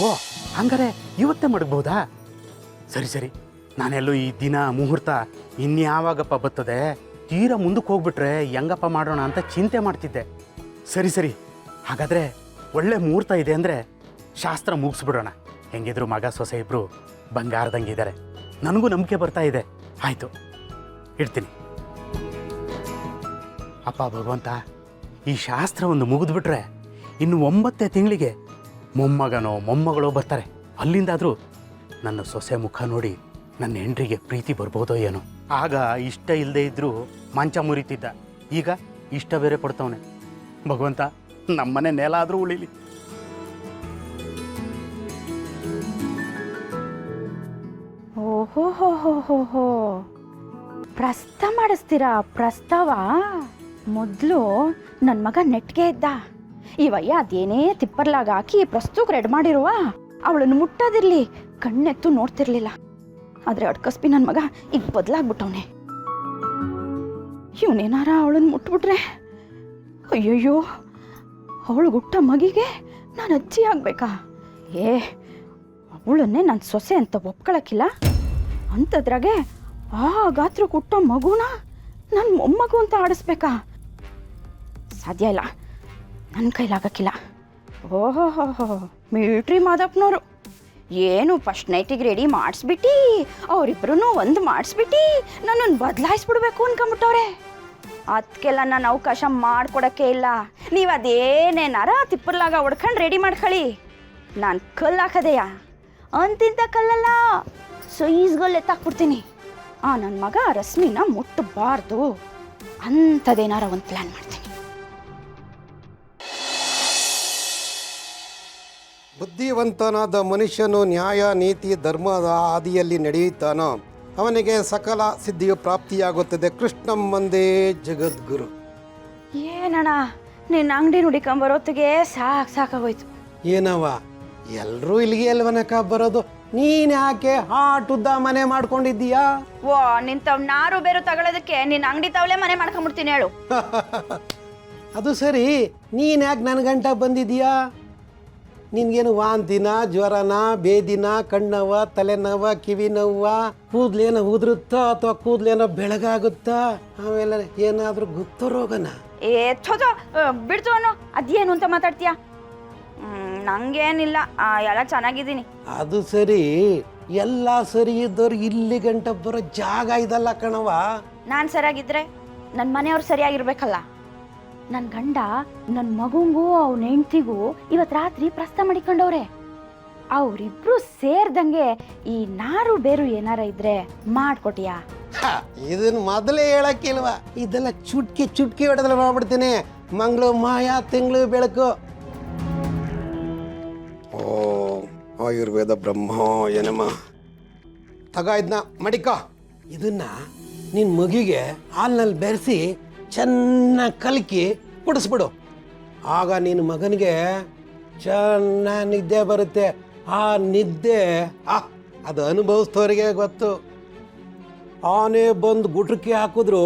ಓ ಹಂಗಾರೆ ಇವತ್ತೇ ಮಡಗ್ಬೋದಾ? ಸರಿ ಸರಿ, ನಾನೆಲ್ಲೋ ಈ ದಿನ ಮುಹೂರ್ತ ಇನ್ಯಾವಾಗಪ್ಪ ಬರ್ತದೆ, ತೀರಾ ಮುಂದಕ್ಕೆ ಹೋಗ್ಬಿಟ್ರೆ ಹೆಂಗಪ್ಪ ಮಾಡೋಣ ಅಂತ ಚಿಂತೆ ಮಾಡ್ತಿದ್ದೆ. ಸರಿ ಸರಿ, ಹಾಗಾದರೆ ಒಳ್ಳೆ ಮುಹೂರ್ತ ಇದೆ ಅಂದರೆ ಶಾಸ್ತ್ರ ಮುಗಿಸ್ಬಿಡೋಣ. ಹೆಂಗಿದ್ರು ಮಗ ಸೊಸೆ ಇಬ್ಬರು ಬಂಗಾರದಂಗಿದ್ದಾರೆ, ನನಗೂ ನಂಬಿಕೆ ಬರ್ತಾ ಇದೆ. ಆಯಿತು, ಇಡ್ತೀನಿ. ಅಪ್ಪ ಭಗವಂತ, ಈ ಶಾಸ್ತ್ರ ಒಂದು ಮುಗಿದ್ಬಿಟ್ರೆ ಇನ್ನು 9 ತಿಂಗಳಿಗೆ ಮೊಮ್ಮಗನೋ ಮೊಮ್ಮಗಳೋ ಬರ್ತಾರೆ. ಅಲ್ಲಿಂದಾದರೂ ನನ್ನ ಸೊಸೆ ಮುಖ ನೋಡಿ ನನ್ನ ಹೆಂಡ್ರಿಗೆ ಪ್ರೀತಿ ಬರ್ಬೋದೋ ಏನೋ. ಆಗ ಇಷ್ಟ ಇಲ್ಲದೆ ಇದ್ದರೂ ಮಂಚ ಮುರಿತಿದ್ದ, ಈಗ ಇಷ್ಟ ಬೇರೆ ಪಡ್ತವನೆ. ಭಗವಂತ, ನಮ್ಮನೆ ನೆಲ ಆದರೂ ಉಳಿಲಿ. ಓಹೋ ಹೋ ಹೋ ಹೋ ಹೋ, ಪ್ರಸ್ತಾವ ಮಾಡಿಸ್ತೀರಾ? ಪ್ರಸ್ತಾವ ಮೊದಲು ನನ್ನ ಮಗ ನೆಟ್ಗೆ ಇದ್ದ. ಇವಯ್ಯ ಅದೇನೇ ತಿಪ್ಪರ್ಲಾಗ ಹಾಕಿ ಪ್ರಸ್ತುಕ್ ರೆಡ್ ಮಾಡಿರುವ ಅವಳನ್ನು ಮುಟ್ಟೋದಿರ್ಲಿ ಕಣ್ಣೆತ್ತು ನೋಡ್ತಿರ್ಲಿಲ್ಲ. ಆದರೆ ಅಡ್ಕಸ್ಬಿ ನನ್ನ ಮಗ ಈಗ ಬದಲಾಗ್ಬಿಟ್ಟವನೆ. ಇವನೇನಾರ ಅವಳನ್ನು ಮುಟ್ಬಿಟ್ರೆ ಅಯ್ಯಯ್ಯೋ, ಅವಳು ಹುಟ್ಟ ಮಗಿಗೆ ನಾನು ಅಜ್ಜಿ ಆಗ್ಬೇಕಾ? ಅವಳನ್ನೇ ನನ್ನ ಸೊಸೆ ಅಂತ ಒಪ್ಕೊಳಕ್ಕಿಲ್ಲ. ಅಂಥದ್ರಾಗೆ ಆ ಗಾತ್ರ ಹುಟ್ಟೋ ಮಗುನ ನನ್ನ ಮೊಮ್ಮಗು ಅಂತ ಆಡಿಸ್ಬೇಕಾ? ಸಾಧ್ಯ ಇಲ್ಲ, ನನ್ನ ಕೈಲಾಗಕ್ಕಿಲ್ಲ. ಓಹೋ ಹೋ ಹೋ, ಮಿಲ್ಟ್ರಿ ಮಾದಪ್ಪನವರು ಏನು ಫಸ್ಟ್ ನೈಟಿಗೆ ರೆಡಿ ಮಾಡಿಸ್ಬಿಟ್ಟು ಅವರಿಬ್ಬರೂ ಒಂದು ಮಾಡಿಸ್ಬಿಟ್ಟು ನನ್ನನ್ನು ಬದಲಾಯಿಸ್ಬಿಡ್ಬೇಕು ಅನ್ಕೊಂಬಿಟ್ಟವ್ರೆ. ಅದಕ್ಕೆಲ್ಲ ನಾನು ಅವಕಾಶ ಮಾಡಿಕೊಡೋಕ್ಕೆ ಇಲ್ಲ. ನೀವು ಅದೇನೇನಾರ ತಿಪ್ಪರ್ಲಾಗ ಹೊಡ್ಕೊಂಡು ರೆಡಿ ಮಾಡ್ಕೊಳ್ಳಿ. ನಾನು ಕಲ್ಲು ಹಾಕದೆಯಾ? ಅಂತಿಂತ ಕಲ್ಲಲ್ಲ, ಸೈಜ್ಗಲ್ಲಿ ಎತ್ತಾಕ್ಬಿಡ್ತೀನಿ. ನನ್ನ ಮಗ ರಶ್ಮಿನ ಮುಟ್ಟಬಾರ್ದು. ಅಂಥದ್ದೇನಾರ ಒಂದು ಪ್ಲ್ಯಾನ್ ಮಾಡ್ತೀನಿ. ಬುದ್ಧಿವಂತನಾದ ಮನುಷ್ಯನು ನ್ಯಾಯ ನೀತಿ ಧರ್ಮದ ಹಾದಿಯಲ್ಲಿ ನಡೆಯುತ್ತಾನೋ ಅವನಿಗೆ ಸಕಲ ಸಿದ್ಧಿಯು ಪ್ರಾಪ್ತಿಯಾಗುತ್ತದೆ. ಕೃಷ್ಣಂ ವಂದೇ ಜಗದ್ಗುರು. ಏನಣ್ಣ, ನಿನ್ನ ಅಂಗಡಿ ನುಡಿಕೊಂಬರೋತ್ತಿಗೆ ಸಾಕಾಗೋಯ್ತು. ಏನವ, ಎಲ್ಲರೂ ಇಲ್ಲಿಗೆ ಅಲ್ವನಕ ಬರೋದು? ನೀನು ಯಾಕೆ ಹಾಟುದ್ದ ಮನೆ ಮಾಡ್ಕೊಂಡಿದ್ದೀಯಾ? ಓ, ನಿಂತವ್ ನಾರು ಬೇರು ತಗೊಳ್ಳೋದಕ್ಕೆ ನಿನ್ನ ಅಂಗಡಿ ತವಲೆ ಮನೆ ಮಾಡ್ಕೊಂಡ್ಬಿಡ್ತೀನಿ ಹೇಳು. ಅದು ಸರಿ, ನೀನು ಯಾಕೆ ನನ್ನ ಗಂಟ ಬಂದಿದ್ದೀಯಾ? ನಿನ್ಗೇನು ವಾಂತಿನ, ಜ್ವರನ, ಬೇದಿನ, ಕಣ್ಣವ, ತಲೆನೋವ, ಕಿವಿ ನೋವ, ಕೂದ್ಲೇನೋ ಉದುರುತ್ತಾ ಅಥವಾ ಕೂದ್ಲೇನೋ ಬೆಳಗಾಗುತ್ತಾ, ಆಮೇಲೆ ಏನಾದರೂ ಗುಪ್ತ ರೋಗನ? ಥೋದು ಬಿಡ್ತು ಅನ್ನೋ, ಅದೇನು ಅಂತ ಮಾತಾಡ್ತೀಯಾ? ನಂಗೇನಿಲ್ಲ, ಎಲ್ಲ ಚೆನ್ನಾಗಿದ್ದೀನಿ. ಅದು ಸರಿ, ಎಲ್ಲ ಸರಿ ಇದ್ದವ್ರು ಇಲ್ಲಿ ಗಂಟ ಬರೋ ಜಾಗ ಇದಲ್ಲ ಕಣವ. ನಾನು ಸರಿಯಾಗಿದ್ರೆ ನನ್ನ ಮನೆಯವ್ರು ಸರಿಯಾಗಿರ್ಬೇಕಲ್ಲ. ನನ್ನ ಗಂಡ ನನ್ನ ಮಗುಂಗೂ ಅವನ ಹೆಂಡ್ತಿಗೂ ಇವತ್ತು ರಾತ್ರಿ ಪ್ರಸ್ತಾವ ಮಾಡಿಕೊಂಡವ್ರೆ. ಅವರಿಬ್ರು ಸೇರ್ದಂಗೆ ಈ ನಾರು ಬೇರು ಏನಾರ ಇದ್ರೆ ಮಾಡ್ಕೊಟಿಯಾ? ಇದನ್ನ ಮೊದಲೇ ಹೇಳಕ್ಕಿಲ್ವ? ಇದೆಲ್ಲ ಚುಟ್ಕಿ ಹೊಡೆದ್ರೆ ಮಾಡ್ಬಿಡ್ತೀನಿ. ಮಂಗಳು ಮಾಯಾ, ತಿಂಗಳು ಬೆಳಕು. ಓ ಆಯುರ್ವೇದ ಬ್ರಹ್ಮಾಯ ನಮಃ. ತಗ ಇದನ್ನ ಮಡಿಕ. ಇದನ್ನ ನಿನ್ನ ಮಗುಗೆ ಹಾಲಿನಲ್ಲಿ ಬೆರೆಸಿ ಚೆನ್ನಾಗಿ ಕಲಕಿ ಕುಡಿಸ್ಬಿಡು. ಆಗ ನಿನ್ನ ಮಗನಿಗೆ ಚೆನ್ನಾಗಿ ನಿದ್ದೆ ಬರುತ್ತೆ. ಆ ನಿದ್ದೆ ಅದು ಅನುಭವಿಸ್ತವರಿಗೆ ಗೊತ್ತು. ಆನೆ ಬಂದು ಗುಟ್ರಕ್ಕೆ ಹಾಕಿದ್ರು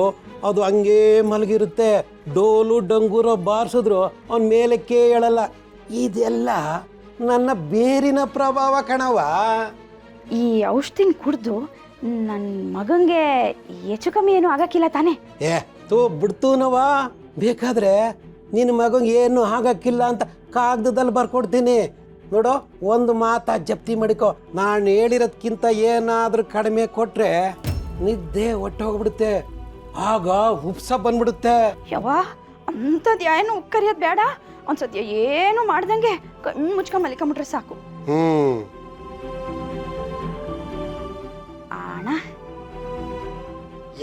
ಅದು ಹಂಗೇ ಮಲಗಿರುತ್ತೆ. ಡೋಲು ಡಂಗೂರ ಬಾರಿಸಿದ್ರು ಅವನ ಮೇಲಕ್ಕೆ ಹೇಳಲ್ಲ. ಇದೆಲ್ಲ ನನ್ನ ಬೇರಿನ ಪ್ರಭಾವ ಕಣವ. ಈ ಔಷಧಿನ ಕುಡಿದು ನನ್ನ ಮಗಂಗೆ ಹೆಚ್ಚು ಕಮ್ಮಿ ಏನೂ ಆಗಕ್ಕಿಲ್ಲ ತಾನೇ? ಬಿಡ್ತೂನವ. ಬೇಕಾದ್ರೆ ನಿನ್ನ ಮಗಂಗೆ ಏನು ಆಗಕ್ಕಿಲ್ಲ ಅಂತ ಕಾಗದದಲ್ಲಿ ಬರ್ಕೊಡ್ತೀನಿ ನೋಡು. ಒಂದು ಮಾತಾ ಜಪ್ತಿ ಮಾಡಿಕೊ. ನಾನು ಹೇಳಿರೋದ್ಕಿಂತ ಏನಾದರೂ ಕಡಿಮೆ ಕೊಟ್ರೆ ನಿದ್ದೆ ಹೊಟ್ಟೋಗ್ಬಿಡುತ್ತೆ. ಆಗ ಉಪ್ಸ ಬಂದ್ಬಿಡುತ್ತೆ. ಯವ್ವ, ಅಂಥದ್ದು ಏನು ಉಕ್ಕರಿಯೋದು ಬೇಡ. ಒಂದ್ಸತಿ ಏನು ಮಾಡ್ದಂಗೆ ಕಣ್ಣು ಮುಚ್ಕೊಂಡ್ ಮಲಿಕೊಂಬಿಟ್ರೆ ಸಾಕು. ಅಣ್ಣ,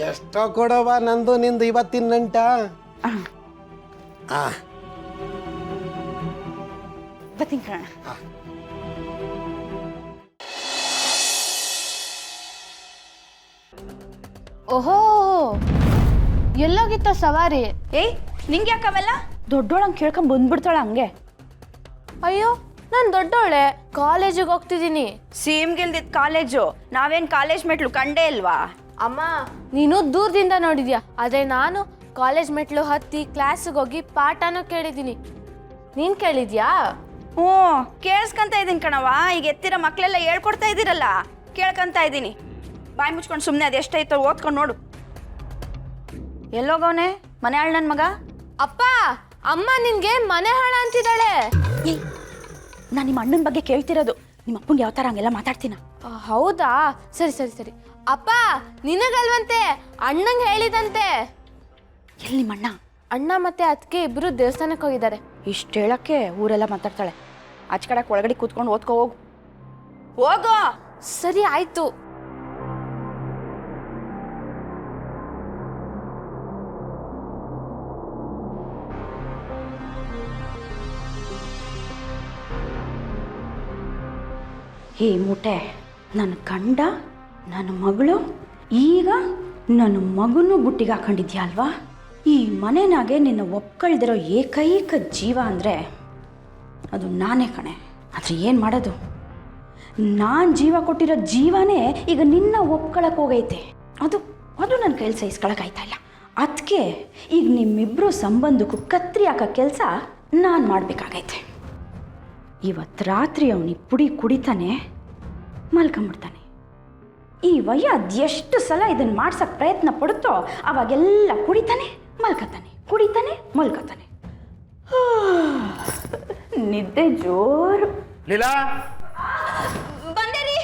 ಎಷ್ಟೋ ಕೊಡವ ನಂದು ನಿಂದು ಇವತ್ತಿನ ನಂಟ. ಬರ್ತೀನಿ ಕಣ. ಓಹೋ, ಎಲ್ಲೋಗಿತ್ತ ಸವಾರಿ? ನಿಂಗೆ ಯಾಕವೆಲ್ಲ? ದೊಡ್ಡೋಳಂಗೆ ಕೇಳ್ಕೊಂಡ್ ಬಂದ್ಬಿಡ್ತಾಳ ಹಂಗೆ. ಅಯ್ಯೋ, ನಾನು ದೊಡ್ಡೋಳೆ, ಕಾಲೇಜಿಗೆ ಹೋಗ್ತಿದ್ದೀನಿ. ಸೀಮ್ಗಿಲ್ದಿದ್ ಕಾಲೇಜು, ನಾವೇನ್ ಕಾಲೇಜ್ ಮೆಟ್ಲು ಕಂಡೇ ಇಲ್ವಾ? ಅಮ್ಮ, ನೀನು ದೂರದಿಂದ ನೋಡಿದ್ಯಾ, ಆದರೆ ನಾನು ಕಾಲೇಜ್ ಮೆಟ್ಲು ಹತ್ತಿ ಕ್ಲಾಸಿಗೆ ಹೋಗಿ ಪಾಠನೂ ಕೇಳಿದ್ದೀನಿ. ನೀನು ಕೇಳಿದ್ಯಾ? ಹ್ಞೂ ಕೇಳಿಸ್ಕೊಂತ ಇದ್ದೀನಿ ಕಣವ. ಈಗ ಎತ್ತಿರೋ ಮಕ್ಕಳೆಲ್ಲ ಹೇಳ್ಕೊಡ್ತಾ ಇದ್ದೀರಲ್ಲ, ಕೇಳ್ಕೊಂತ ಇದ್ದೀನಿ. ಬಾಯಿ ಮುಚ್ಕೊಂಡು ಸುಮ್ಮನೆ ಅದು ಎಷ್ಟೈತೋ ಓದ್ಕೊಂಡು ನೋಡು. ಎಲ್ಲೋಗವನೆ ಮನೆ ಹಾಳು ನನ್ನ ಮಗ? ಅಪ್ಪ, ಅಮ್ಮ ನಿನ್ಗೆ ಮನೆ ಹಾಳ ಅಂತಿದ್ದಾಳೆ. ಏಯ್, ನಾನು ನಿಮ್ಮ ಅಣ್ಣನ ಬಗ್ಗೆ ಕೇಳ್ತಿರೋದು. ನಿಮ್ಮ ಅಪ್ಪಂಗೆ ಯಾವ ಥರ ಹಂಗೆಲ್ಲ ಮಾತಾಡ್ತೀನ? ಹೌದಾ, ಸರಿ ಸರಿ ಸರಿ. ಅಪ್ಪ, ನಿನಗಲ್ವಂತೆ, ಅಣ್ಣಂಗೆ ಹೇಳಿದಂತೆ. ಎಲ್ಲಿ ನಿಮ್ಮ ಅಣ್ಣ? ಅಣ್ಣ ಮತ್ತೆ ಅದಕ್ಕೆ ಇಬ್ರು ದೇವಸ್ಥಾನಕ್ಕೆ ಹೋಗಿದ್ದಾರೆ. ಇಷ್ಟು ಹೇಳಕ್ಕೆ ಊರೆಲ್ಲ ಮಾತಾಡ್ತಾಳೆ. ಆಚೆ ಕಡೆ ಒಳಗಡೆ ಕೂತ್ಕೊಂಡು ಓದ್ಕೋ ಹೋಗು. ಹೋಗೋ. ಸರಿ ಆಯ್ತು. ಹೇ ಮೂಟೆ, ನನ್ನ ಗಂಡ, ನನ್ನ ಮಗಳು, ಈಗ ನನ್ನ ಮಗನೂ ಬುಟ್ಟಿಗೆ ಹಾಕೊಂಡಿದ್ಯಾ ಅಲ್ವಾ? ಈ ಮನೆನಾಗೆ ನಿನ್ನ ಒಪ್ಕೊಳ್ದಿರೋ ಏಕೈಕ ಜೀವ ಅಂದರೆ ಅದು ನಾನೇ ಕಣೆ. ಆದರೆ ಏನು ಮಾಡೋದು, ನಾನು ಜೀವ ಕೊಟ್ಟಿರೋ ಜೀವನೇ ಈಗ ನಿನ್ನ ಒಪ್ಕೊಳಕ್ಕೆ ಹೋಗೈತೆ. ಅದು ನನ್ನ ಕೈಲಿ ಸಹಿಸ್ಕೊಳಕ್ಕಾಯ್ತಾ ಇಲ್ಲ. ಅದಕ್ಕೆ ಈಗ ನಿಮ್ಮಿಬ್ಬರು ಸಂಬಂಧಕ್ಕೂ ಕತ್ರಿ ಹಾಕೋ ಕೆಲಸ ನಾನು ಮಾಡಬೇಕಾಗೈತೆ. ಇವತ್ತು ರಾತ್ರಿ ಅವನಿ ಪುಡಿ ಕುಡಿತಾನೆ, ಮಲ್ಕೊಂಬಿಡ್ತಾನೆ. ಈ ವಯ್ಯ ಅದೆಷ್ಟು ಸಲ ಇದನ್ನು ಮಾಡ್ಸೋಕ್ಕೆ ಪ್ರಯತ್ನ ಪಡುತ್ತೋ ಅವಾಗೆಲ್ಲ ಕುಡಿತಾನೆ, ಮಲ್ಕೋತಾನೆ, ಕುಡಿತಾನೆ, ಮಲ್ಕೋತಾನೆ. ನಿದ್ದೆ ಜೋರು. ಲೀಲಾ, ಬಂದೇರಿ.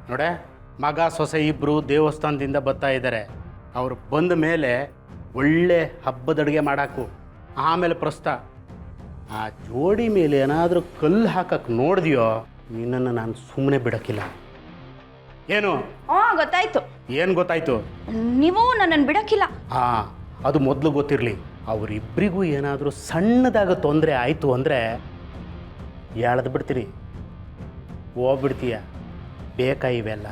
ನೋಡೆ, ಮಗ ಸೊಸೆ ಇಬ್ಬರು ದೇವಸ್ಥಾನದಿಂದ ಬರ್ತಾ ಇದ್ದಾರೆ. ಅವ್ರು ಬಂದ ಮೇಲೆ ಒಳ್ಳೆ ಹಬ್ಬದ ಅಡುಗೆ ಮಾಡಾಕು, ಆಮೇಲೆ ಪ್ರಸ್ತ. ಆ ಜೋಡಿ ಮೇಲೆ ಏನಾದರೂ ಕಲ್ಲು ಹಾಕಕ್ಕೆ ನೋಡಿದ್ಯೋ ನಿನ್ನನ್ನು ನಾನು ಸುಮ್ಮನೆ ಬಿಡೋಕ್ಕಿಲ್ಲ. ಏನು? ಗೊತ್ತಾಯ್ತು. ಏನು ಗೊತ್ತಾಯ್ತು? ನೀವು ನನ್ನನ್ನು ಬಿಡೋಕ್ಕಿಲ್ಲ. ಹಾಂ, ಅದು ಮೊದಲು ಗೊತ್ತಿರಲಿ. ಅವರಿಬ್ಬರಿಗೂ ಏನಾದರೂ ಸಣ್ಣದಾಗ ತೊಂದರೆ ಆಯಿತು ಅಂದರೆ ಎಳೆದು ಬಿಡ್ತೀರಿ, ಹೋಗ್ಬಿಡ್ತೀಯ. ಬೇಕಾ ಇವೆಲ್ಲ?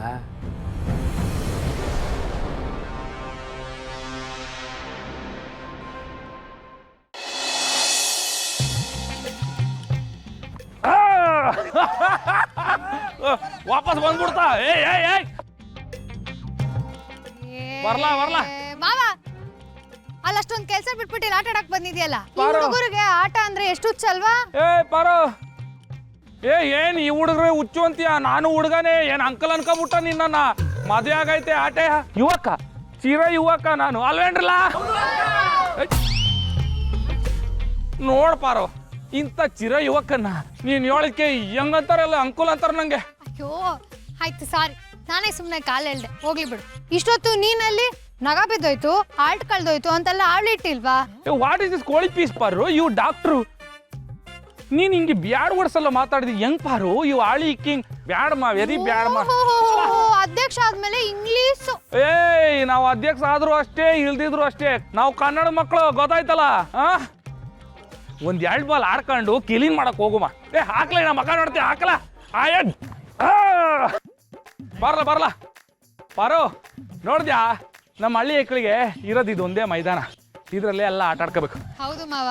ವಾಪಸ್ ಬಂದ್ಬಿಡ್ತಾ. ಬರ್ಲಾ ಬರ್ಲಾ ಮಾವ, ಅಲ್ಲಿ ಅಷ್ಟೊಂದು ಕೆಲಸ ಬಿಟ್ಬಿಟ್ಟು ಆಟ ಆಡಕ್ ಬಂದಿದ್ಯಲ್ಲ. ಬಾರೋ. ಹುಡುಗರಿಗೆ ಆಟ ಅಂದ್ರೆ ಎಷ್ಟು ಹುಚ್ಚಲ್ವಾ? ಪಾರೋ, ಏನ್ ಈ ಹುಡುಗ್ರೆ ಹುಚ್ಚು ಅಂತೀಯ? ನಾನು ಹುಡುಗನೇ, ಏನ್ ಅಂಕಲ್ ಅನ್ಕೊಂಬಿಟ್ಟ ನಿನ್ನ? ಮದುವೆ ಆಗೈತೆ, ಆಟೆ ಯುವಕ, ಚಿರ ಯುವಕ ನಾನು ಅಲ್ವೇನ್ರಲ್ಲ? ನೋಡ್ ಪಾರೋ, ಇಂಥ ಚಿರ ಯುವಕನ್ನ ನೀನ್ ಹೇಳಿದ್ಕೆ ಹೆಂಗಂತಾರಲ್ಲ ಅಂಕುಲ್ ಅಂತಾರ ನಂಗೆ. ಅಯ್ಯೋ ಆಯ್ತು, ಸಾರಿ, ನಾನೇ ಸುಮ್ಮನೆ ಕಾಲು ಹೇಳ್ದೆ, ಹೋಗ್ಲಿ ಬಿಡು. ಇಷ್ಟೊತ್ತು ನೀನಲ್ಲಿ ನಗ ಬಿದ್ದೋಯ್ತು, ಆಲ್ಟ್ ಕಳ್ದೋಯ್ತು ಅಂತೆಲ್ಲ ಆಳ್ಲಿಟ್ಟಿಲ್ವಾ? ವಾಟ್ ಇಸ್ ದಿಸ್ ಕೋಳಿ ಪೀಸ್ ಪಾರು? ಇವು ಡಾಕ್ಟ್ರು. ನೀನ್ ಹಿಂಗೆ ಬ್ಯಾಡ್ ವರ್ಡ್ಸಲ್ಲ ಮಾತಾಡಿದಿ ಹೆಂಗ್ ಪಾರು? ಇವು ಆಳಿ ಕಿಂಗ್ ಬ್ಯಾಡಮ್ಮ, ವೆರಿ ಬ್ಯಾಡಮ್ಮ. ಅಧ್ಯಕ್ಷ ಆದ್ಮೇಲೆ ಇಂಗ್ಲೀಷ್. ನಾವು ಅಧ್ಯಕ್ಷ ಆದ್ರೂ ಅಷ್ಟೇ, ಇಲ್ದಿದ್ರು ಅಷ್ಟೇ, ನಾವು ಕನ್ನಡ ಮಕ್ಕಳು, ಗೊತ್ತಾಯ್ತಲ್ಲ? ಒಂದ್ 2 ಬಾಲ್ ಆಡ್ಕೊಂಡು ಕ್ಲೀನ್ ಮಾಡಕ್ ಹೋಗುಮ. ಹಾಕ್ಲ, ನಾ ಮಕ್ಕ ನೋಡ್ತೀವಿ, ಹಾಕಲ. ಬರ್ಲ ಬರ್ಲ ಪಾರೋ, ನೋಡ್ದ್ಯಾ ನಮ್ಮ ಹಳ್ಳಿ ಮಕ್ಕಳಿಗೆ ಇರೋದು ಇದೊಂದೇ ಮೈದಾನ, ಇದ್ರಲ್ಲೇ ಎಲ್ಲ ಆಟ ಆಡ್ಕೋಬೇಕು. ಹೌದು ಮಾವ.